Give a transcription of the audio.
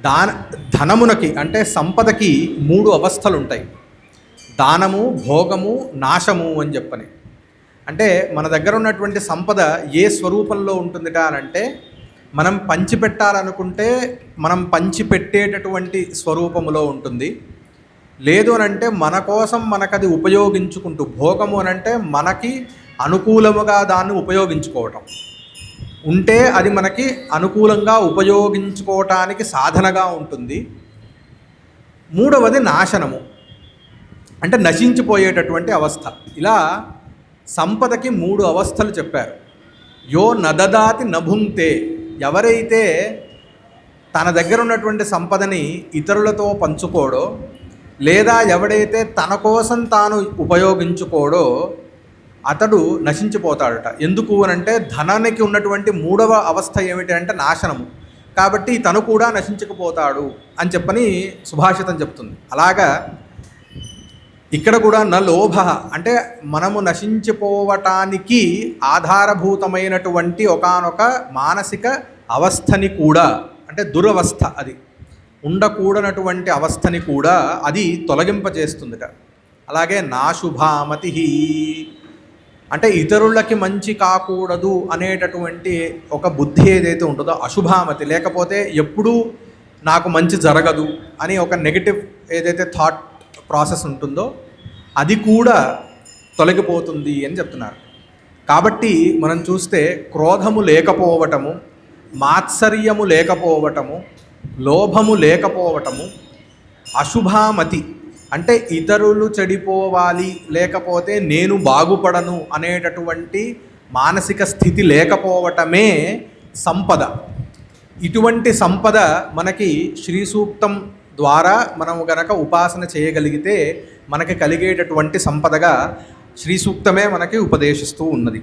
దాన ధనమునకి అంటే సంపదకి మూడు అవస్థలు ఉంటాయి. దానము, భోగము, నాశము అని చెప్పని. అంటే మన దగ్గర ఉన్నటువంటి సంపద ఏ స్వరూపంలో ఉంటుందిట అని అంటే, మనం పంచిపెట్టాలనుకుంటే మనం పంచిపెట్టేటటువంటి స్వరూపములో ఉంటుంది. లేదు అని అంటే మన కోసం మనకది ఉపయోగించుకుంటూ, భోగము అని అంటే మనకి అనుకూలముగా దాన్ని ఉపయోగించుకోవటం ఉంటే అది మనకి అనుకూలంగా ఉపయోగించుకోవటానికి సాధనగా ఉంటుంది. మూడవది నాశనము, అంటే నశించిపోయేటటువంటి అవస్థ. ఇలా సంపదకి మూడు అవస్థలు చెప్పారు. యో నదదాతి నభుంక్తే, ఎవరైతే తన దగ్గర ఉన్నటువంటి సంపదని ఇతరులతో పంచుకోడో, లేదా ఎవడైతే తన కోసం తాను ఉపయోగించుకోడో అతడు నశించిపోతాడట. ఎందుకు అనంటే ధనానికి ఉన్నటువంటి మూడవ అవస్థ ఏమిటి అంటే నాశనము. కాబట్టి తను కూడా నశించకపోతాడు అని చెప్పని సుభాషితం చెప్తుంది. అలాగా ఇక్కడ కూడా న లోభ అంటే మనము నశించిపోవటానికి ఆధారభూతమైనటువంటి ఒకానొక మానసిక అవస్థని కూడా, అంటే దురవస్థ, అది ఉండకూడనటువంటి అవస్థని కూడా అది తొలగింపజేస్తుందిట. అలాగే నాశుభామతి అంటే ఇతరులకి మంచి కాకూడదు అనేటటువంటి ఒక బుద్ధి ఏదైతే ఉంటుందో అశుభామతి, లేకపోతే ఎప్పుడూ నాకు మంచి జరగదు అని ఒక నెగటివ్ ఏదైతే థాట్ ప్రాసెస్ ఉంటుందో అది కూడా తొలగిపోతుంది అని చెప్తున్నారు. కాబట్టి మనం చూస్తే క్రోధము లేకపోవటము, మాత్సర్యము లేకపోవటము, లోభము లేకపోవటము, అశుభామతి అంటే ఇతరులు చెడిపోవాలి, లేకపోతే నేను బాగుపడను అనేటటువంటి మానసిక స్థితి లేకపోవటమే సంపద. ఇటువంటి సంపద మనకి శ్రీ సూక్తం ద్వారా మనము గనక ఉపాసన చేయగలిగితే మనకి కలిగేటటువంటి సంపదగా శ్రీ సూక్తమే మనకి ఉపదేశిస్తూ ఉన్నది.